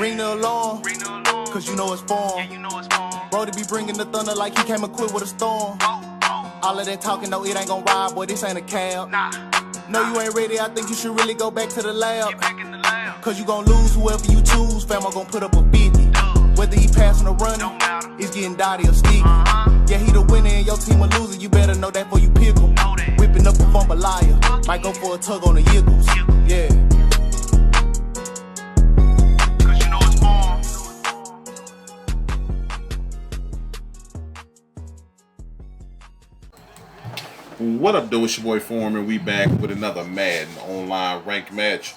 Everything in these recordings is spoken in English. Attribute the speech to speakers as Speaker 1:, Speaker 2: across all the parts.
Speaker 1: Ring the alarm, cause you know it's form. Brody be bringing the thunder like he came equipped with a storm. All of that talking, no, it ain't gon' ride, boy, this ain't a cab. No, you ain't ready, I think you should really go back to the lab. Cause you gon' lose whoever you choose, fam, I'm gon' put up a 50. Whether he passing or running, it's getting dotty or sticky. Yeah, he the winner and your team a loser, you better know that before you pick him. Whipping up a fumble liar, might go for a tug on the yiggles. Yeah.
Speaker 2: What up, though? It's your boy Foreman. We back with another Madden online ranked match.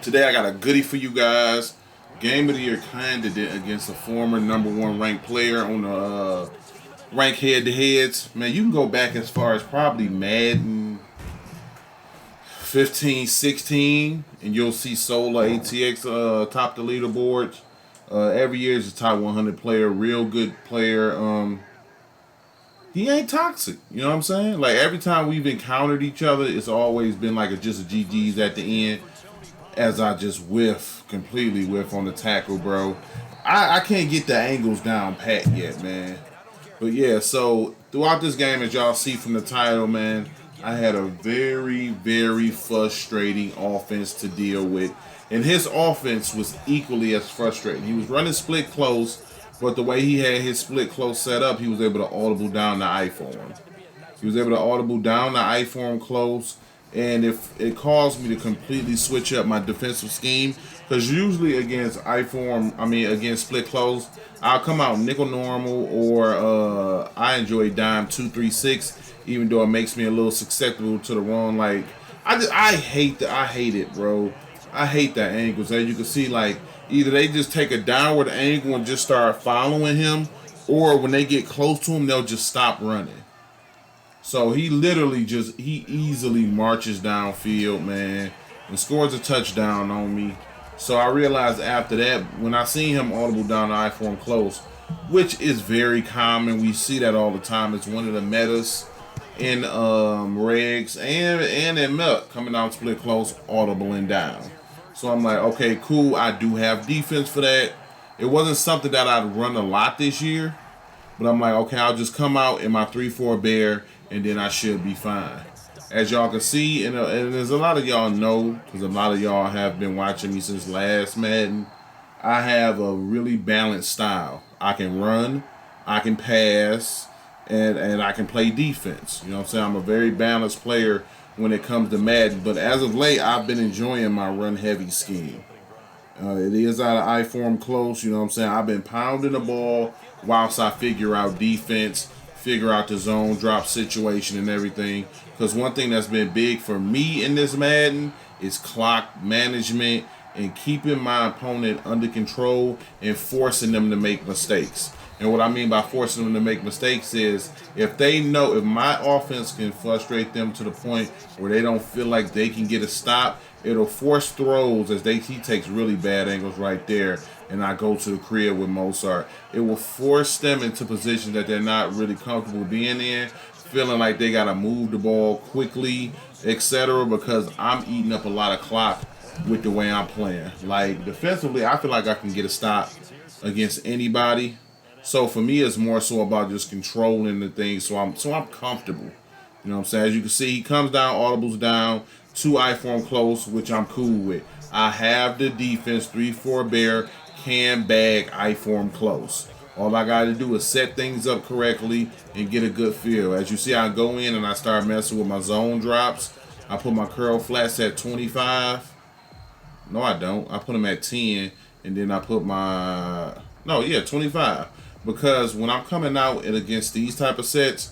Speaker 2: Today I got a goodie for you guys. Game of the Year candidate against a former #1 ranked player on the rank head-to-heads. Man, you can go back as far as probably Madden 15, 16, and you'll see Solar ATX top the leaderboards. Every year is a top 100 player, real good player. He ain't toxic, you know what I'm saying? Like, every time we've encountered each other, it's always been like just a GG's at the end, as I just completely whiff on the tackle, bro. I can't get the angles down pat yet, man. But yeah, so throughout this game, as y'all see from the title, man, I had a very, very frustrating offense to deal with. And his offense was equally as frustrating. He was running split close, but the way he had his split close set up, he was able to audible down the I for him. He was able to audible down the I for him close, and if it caused me to completely switch up my defensive scheme, because usually against against split close, I'll come out nickel normal, or I enjoy dime 2-3-6, even though it makes me a little susceptible to the wrong. Like, I hate it, bro. I hate that angles. As you can see, like, either they just take a downward angle and just start following him, or when they get close to him, they'll just stop running. So he easily marches downfield, man, and scores a touchdown on me. So I realized after that, when I seen him audible down the I for him close, which is very common, we see that all the time. It's one of the metas in regs and in Milk, coming out split close, audible and down. So I'm like, okay, cool. I do have defense for that. It wasn't something that I'd run a lot this year, but I'm like, okay, I'll just come out in my 3-4 bear, and then I should be fine. As y'all can see, and there's a lot of y'all know, because a lot of y'all have been watching me since last Madden, I have a really balanced style. I can run, I can pass, and I can play defense. You know what I'm saying? I'm a very balanced player when it comes to Madden, but as of late, I've been enjoying my run-heavy scheme. It is out of I form close, you know what I'm saying? I've been pounding the ball whilst I figure out defense, figure out the zone drop situation and everything. Because one thing that's been big for me in this Madden is clock management and keeping my opponent under control and forcing them to make mistakes. And what I mean by forcing them to make mistakes is if my offense can frustrate them to the point where they don't feel like they can get a stop, it'll force throws as he takes really bad angles right there, and I go to the crib with Mozart. It will force them into positions that they're not really comfortable being in, feeling like they got to move the ball quickly, etc., because I'm eating up a lot of clock with the way I'm playing. Like, defensively, I feel like I can get a stop against anybody. So for me, it's more so about just controlling the thing, so I'm comfortable. You know what I'm saying? As you can see, he comes down, audibles down, 2 I form close, which I'm cool with. I have the defense, 3-4 bear, can bag, I form close. All I got to do is set things up correctly and get a good feel. As you see, I go in and I start messing with my zone drops. I put my curl flats at 25. No, I don't. I put them at 10, and then I put 25. Because when I'm coming out and against these type of sets,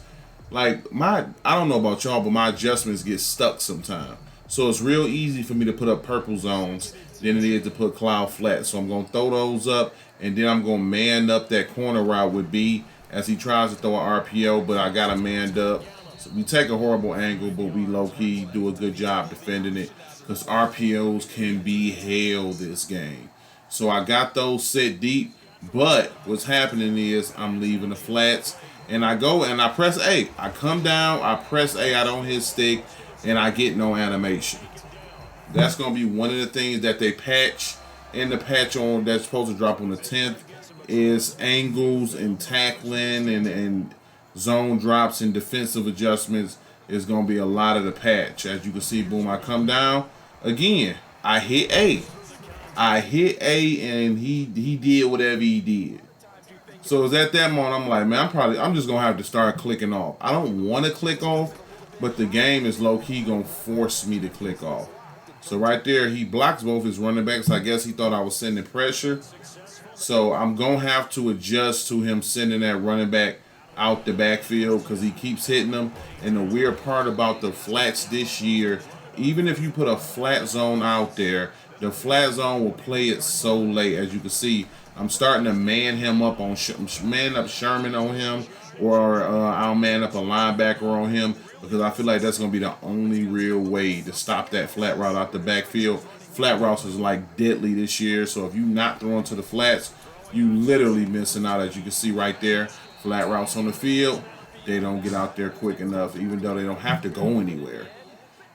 Speaker 2: like I don't know about y'all, but my adjustments get stuck sometimes. So it's real easy for me to put up purple zones than it is to put cloud flat. So I'm going to throw those up, and then I'm going to man up that corner route with B as he tries to throw an RPO, but I got him manned up. So we take a horrible angle, but we low-key do a good job defending it because RPOs can be hell this game. So I got those set deep. But what's happening is I'm leaving the flats, and I go and I press A. I come down, I press A, I don't hit stick, and I get no animation. That's going to be one of the things that they patch in the patch on that's supposed to drop on the 10th is angles and tackling and zone drops and defensive adjustments is going to be a lot of the patch. As you can see, boom, I come down. Again, I hit A. And he did whatever he did. So it's at that moment I'm like, man, I'm just gonna have to start clicking off. I don't want to click off, but the game is low key gonna force me to click off. So right there, he blocks both his running backs. I guess he thought I was sending pressure. So I'm gonna have to adjust to him sending that running back out the backfield because he keeps hitting them. And the weird part about the flats this year, even if you put a flat zone out there, the flat zone will play it so late. As you can see, I'm starting to man him up on man up Sherman on him, or I'll man up a linebacker on him because I feel like that's going to be the only real way to stop that flat route out the backfield. Flat routes is like deadly this year, so if you're not throwing to the flats, you literally missing out. As you can see right there, flat routes on the field, they don't get out there quick enough, even though they don't have to go anywhere.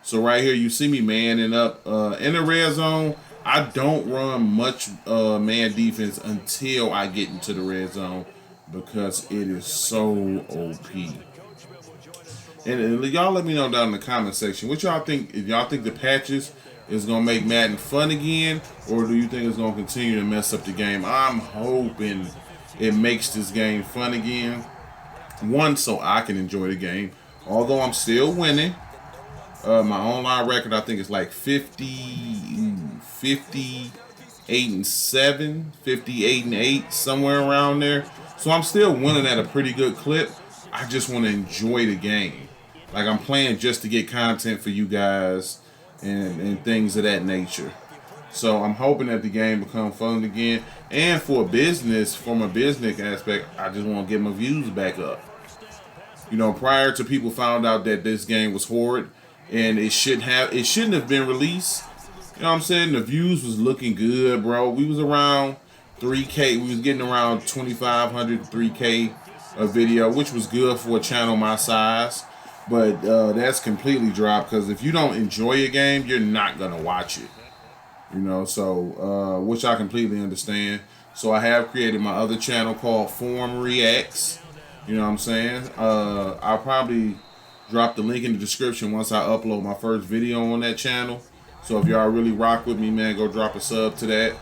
Speaker 2: So right here, you see me manning up in the red zone. I don't run much man defense until I get into the red zone because it is so OP. And y'all let me know down in the comment section what y'all think. If y'all think the patches is gonna make Madden fun again, or do you think it's gonna continue to mess up the game? I'm hoping it makes this game fun again. One, so I can enjoy the game. Although I'm still winning. My online record, I think, is like 58-7, 58-8, somewhere around there. So I'm still winning at a pretty good clip. I just want to enjoy the game. Like, I'm playing just to get content for you guys and things of that nature. So I'm hoping that the game becomes fun again. And for business, from a business aspect, I just want to get my views back up. You know, prior to people found out that this game was horrid, and it shouldn't have been released. You know what I'm saying? The views was looking good, bro. We was around 3K. We was getting around 2,500, 3K a video, which was good for a channel my size. But that's completely dropped because if you don't enjoy a game, you're not gonna watch it. You know, so which I completely understand. So I have created my other channel called Form Reacts. You know what I'm saying? I'll probably drop the link in the description once I upload my first video on that channel. So if y'all really rock with me, man, go drop a sub to that.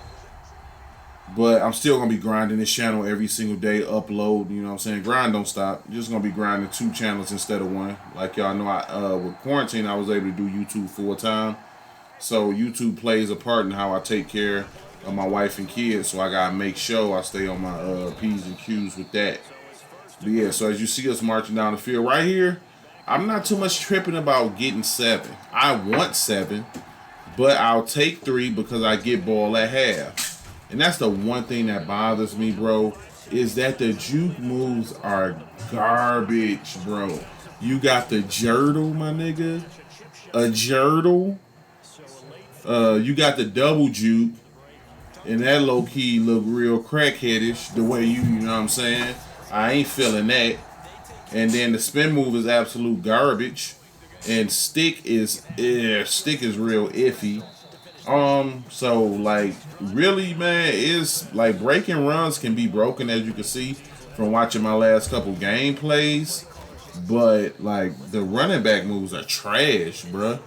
Speaker 2: But I'm still going to be grinding this channel every single day, upload, you know what I'm saying? Grind don't stop. Just going to be grinding 2 channels instead of 1. Like y'all know, with quarantine, I was able to do YouTube full time. So YouTube plays a part in how I take care of my wife and kids. So I got to make sure I stay on my P's and Q's with that. But yeah, so as you see us marching down the field right here, I'm not too much tripping about getting 7. I want 7, but I'll take 3 because I get ball at half. And that's the one thing that bothers me, bro, is that the juke moves are garbage, bro. You got the Jurtle, my nigga. A Jurtle. You got the double juke. And that low-key look real crackheadish, the way you know what I'm saying? I ain't feeling that. And then the spin move is absolute garbage. And stick is real iffy. So like really, man, it's like breaking runs can be broken, as you can see from watching my last couple gameplays. But like the running back moves are trash, bruh. You know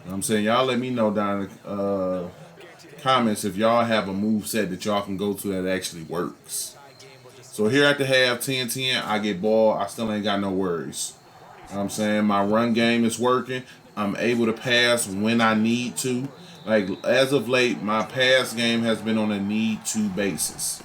Speaker 2: what I'm saying? Y'all let me know down in the comments if y'all have a move set that y'all can go to that actually works. So here at the half, 10-10, I get ball. I still ain't got no worries. You know what I'm saying? My run game is working. I'm able to pass when I need to. Like, as of late, my pass game has been on a need-to basis.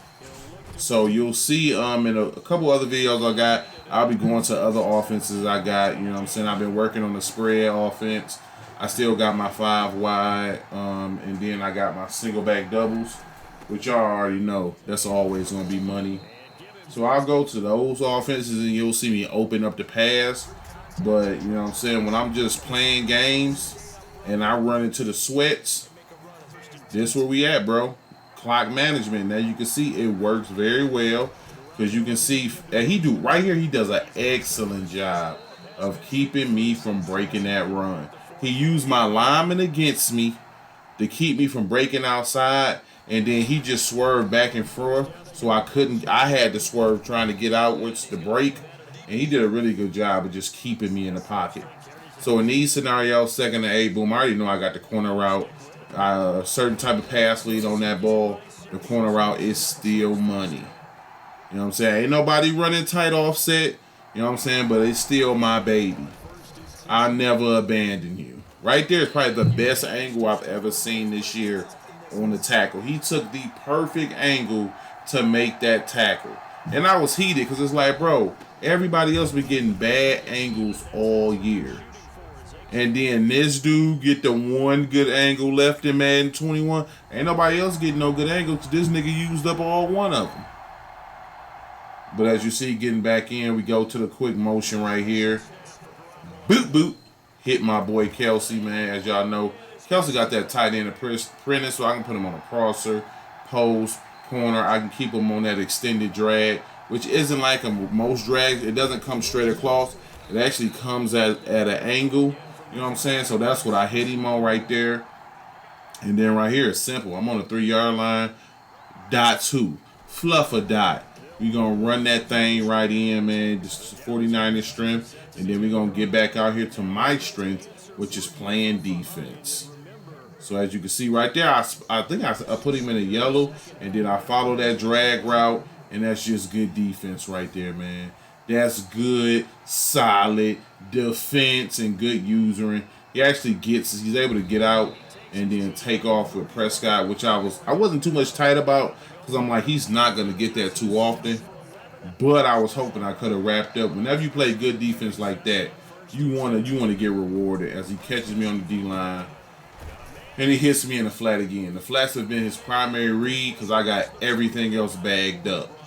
Speaker 2: So you'll see in a couple other videos I got, I'll be going to other offenses I got. You know what I'm saying? I've been working on the spread offense. I still got my 5 wide. And then I got my single back doubles, which y'all already know. That's always going to be money. So I'll go to those offenses and you'll see me open up the pass. But, you know what I'm saying, when I'm just playing games and I run into the sweats, this where we at, bro. Clock management. Now you can see it works very well because you can see, and he does an excellent job of keeping me from breaking that run. He used my lineman against me to keep me from breaking outside, and then he just swerved back and forth, so I had to swerve trying to get outwards to break, and he did a really good job of just keeping me in the pocket. So in these scenarios, 2nd and 8, boom, I already know I got the corner route, a certain type of pass lead on that ball. The corner route is still money. You know what I'm saying? Ain't nobody running tight offset, you know what I'm saying, but it's still my baby. I'll never abandon you. Right there is probably the best angle I've ever seen this year on the tackle. He took the perfect angle to make that tackle. And I was heated because it's like, bro, everybody else been getting bad angles all year. And then this dude get the one good angle left in Madden 21. Ain't nobody else getting no good angle because this nigga used up all one of them. But as you see, getting back in, we go to the quick motion right here. Boot, boot. Hit my boy Kelsey, man. As y'all know, Kelsey got that tight end apprentice, so I can put him on a crosser, post, corner. I can keep him on that extended drag, which isn't like most drags. It doesn't come straight across. It actually comes at an angle. You know what I'm saying? So that's what I hit him on right there. And then right here, it's simple. I'm on the 3-yard line. Dot 2. Fluff a dot. We're going to run that thing right in, man. Just 49 strength. And then we're going to get back out here to my strength, which is playing defense. So as you can see right there, I think I put him in a yellow. And then I follow that drag route. And that's just good defense right there, man. That's good, solid defense and good usering. He's able to get out and then take off with Prescott, which I wasn't too much tight about because I'm like, he's not going to get that too often. But I was hoping I could have wrapped up. Whenever you play good defense like that, you want to get rewarded as he catches me on the D-line. And he hits me in the flat again. The flats have been his primary read because I got everything else bagged up.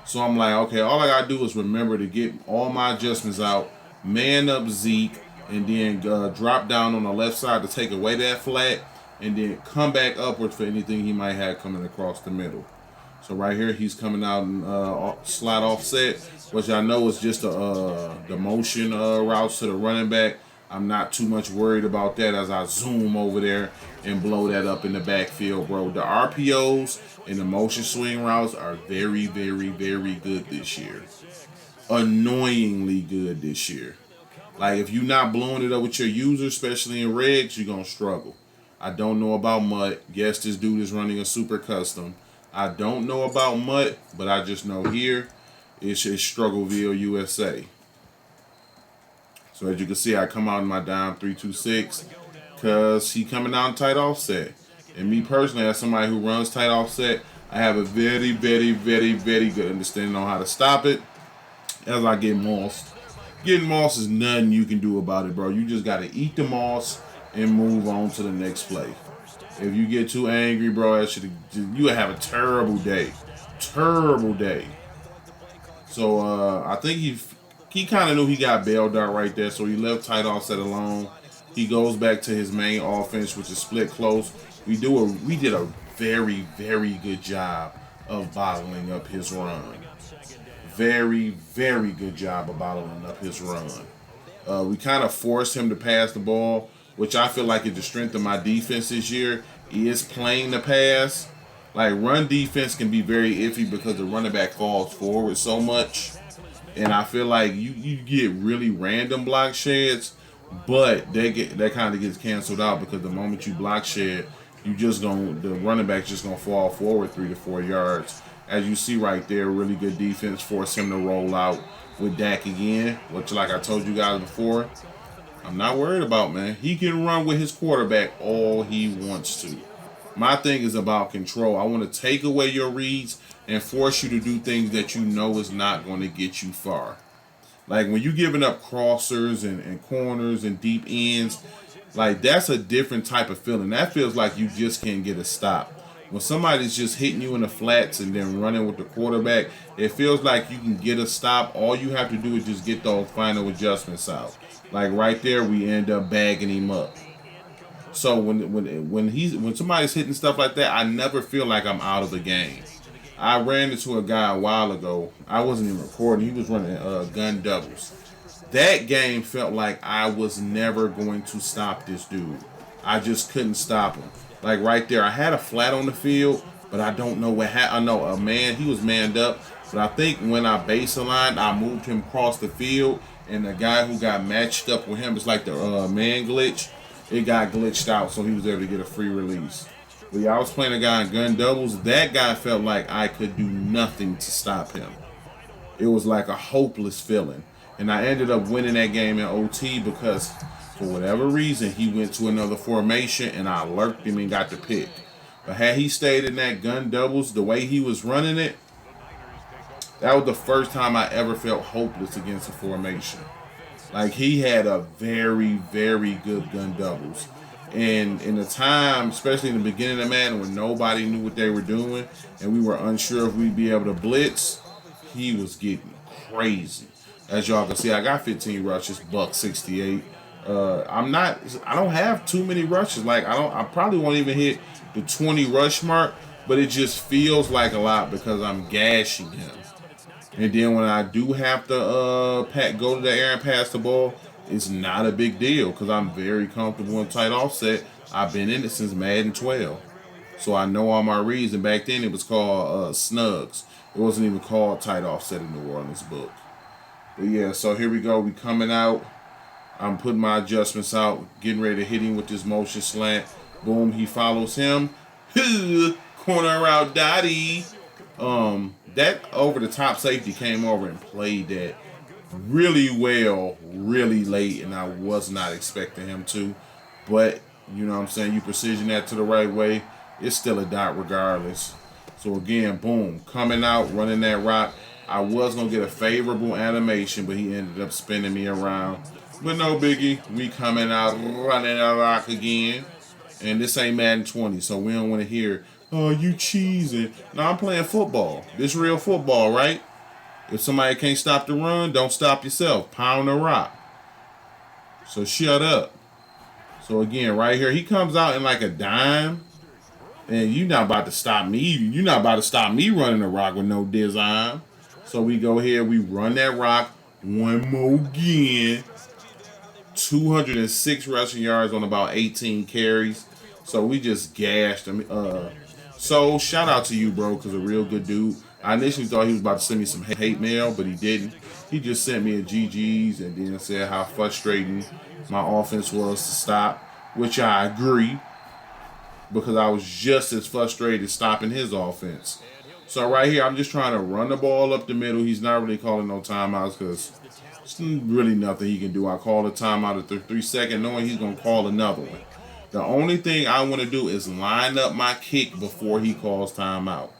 Speaker 2: So I'm like, okay, all I got to do is remember to get all my adjustments out, man up Zeke, and then drop down on the left side to take away that flat, and then come back upwards for anything he might have coming across the middle. So right here, he's coming out and slot offset, which I know is just the motion routes to the running back. I'm not too much worried about that as I zoom over there and blow that up in the backfield, bro. The RPOs and the motion swing routes are very, very, very good this year. Annoyingly good this year. Like, if you're not blowing it up with your user, especially in regs, you're going to struggle. I don't know about Mutt. Yes, this dude is running a super custom. I don't know about Mutt, but I just know here it's Struggleville, USA. So as you can see, I come out in my dime 3-2-6 because he coming out in tight offset. And me personally, as somebody who runs tight offset, I have a very, very, very, very good understanding on how to stop it as I get mossed. Getting moss is nothing you can do about it, bro. You just got to eat the moss and move on to the next play. If you get too angry, bro, you have a terrible day. Terrible day. So I think he kind of knew he got bailed out right there, so he left tight offset alone. He goes back to his main offense, which is split close. We did a very, very good job of bottling up his run. Very, very good job of bottling up his run. We kind of forced him to pass the ball, which I feel like is the strength of my defense this year, is playing the pass. Like, run defense can be very iffy because the running back falls forward so much. And I feel like you get really random block sheds, but that kind of gets canceled out because the moment you block shed, the running back's just gonna fall forward 3 to 4 yards. As you see right there, really good defense, force him to roll out with Dak again, which, like I told you guys before, I'm not worried about, man. He can run with his quarterback all he wants to. My thing is about control. I want to take away your reads and force you to do things that you know is not going to get you far. Like when you're giving up crossers and corners and deep ends, like that's a different type of feeling. That feels like you just can't get a stop. When somebody's just hitting you in the flats and then running with the quarterback, it feels like you can get a stop. All you have to do is just get those final adjustments out. Like right there, we end up bagging him up. So when somebody's hitting stuff like that, I never feel like I'm out of the game. I ran into a guy a while ago. I wasn't even recording. He was running gun doubles. That game felt like I was never going to stop this dude. I just couldn't stop him. Like right there, I had a flat on the field, but I don't know what happened. I know a man, he was manned up, but I think when I baselined, I moved him across the field, and the guy who got matched up with him, it's like the man glitch. It got glitched out, so he was able to get a free release. But yeah, I was playing a guy in gun doubles. That guy felt like I could do nothing to stop him. It was like a hopeless feeling. And I ended up winning that game in OT because for whatever reason, he went to another formation and I lurked him and got the pick. But had he stayed in that gun doubles the way he was running it, that was the first time I ever felt hopeless against a formation. Like he had a very, very good gun doubles. And in the time, especially in the beginning of the Madden when nobody knew what they were doing and we were unsure if we'd be able to blitz, he was getting crazy. As y'all can see, I got 15 rushes, $168. I don't have too many rushes. Like I probably won't even hit the 20 rush mark, but it just feels like a lot because I'm gashing him. And then when I do have to go to the air and pass the ball, it's not a big deal because I'm very comfortable in tight offset. I've been in it since Madden 12. So I know all my reads, and back then it was called snugs. It wasn't even called tight offset in the New Orleans book. But yeah, so here we go. We coming out. I'm putting my adjustments out, getting ready to hit him with this motion slant. Boom, he follows him. Corner route, Dottie. That over-the-top safety came over and played that really well, really late, and I was not expecting him to. But, you know what I'm saying, you precision that to the right way, it's still a dot regardless. So again, boom, coming out, running that rock. I was going to get a favorable animation, but he ended up spinning me around. But no biggie, we coming out, running a rock again. And this ain't Madden 20, so we don't want to hear, oh, you cheesing. No, I'm playing football. This real football, right? If somebody can't stop the run, don't stop yourself. Pound the rock. So shut up. So again, right here, he comes out in like a dime. And you're not about to stop me. You're not about to stop me running the rock with no design. So we go here, we run that rock one more again. 206 rushing yards on about 18 carries. So we just gashed him. So shout out to you, bro, because a real good dude. I initially thought he was about to send me some hate mail, but he didn't. He just sent me a GG's and then said how frustrating my offense was to stop, which I agree because I was just as frustrated stopping his offense. So right here, I'm just trying to run the ball up the middle. He's not really calling no timeouts because there's really nothing he can do. I call a timeout at the 3 second, knowing he's going to call another one. The only thing I want to do is line up my kick before he calls timeout.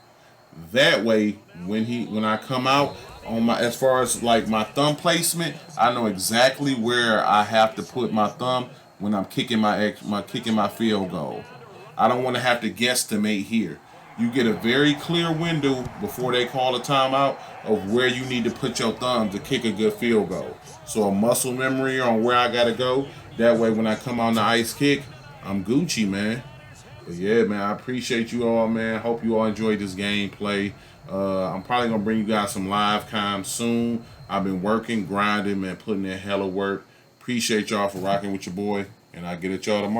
Speaker 2: That way, when I come out on my, as far as like my thumb placement, I know exactly where I have to put my thumb when I'm kicking my field goal. I don't want to have to guesstimate here. You get a very clear window before they call a timeout of where you need to put your thumb to kick a good field goal. So a muscle memory on where I gotta go. That way, when I come on the ice kick, I'm Gucci, man. But yeah, man, I appreciate you all, man. Hope you all enjoyed this gameplay. I'm probably going to bring you guys some live cam soon. I've been working, grinding, man, putting in hella work. Appreciate y'all for rocking with your boy, and I'll get at y'all tomorrow.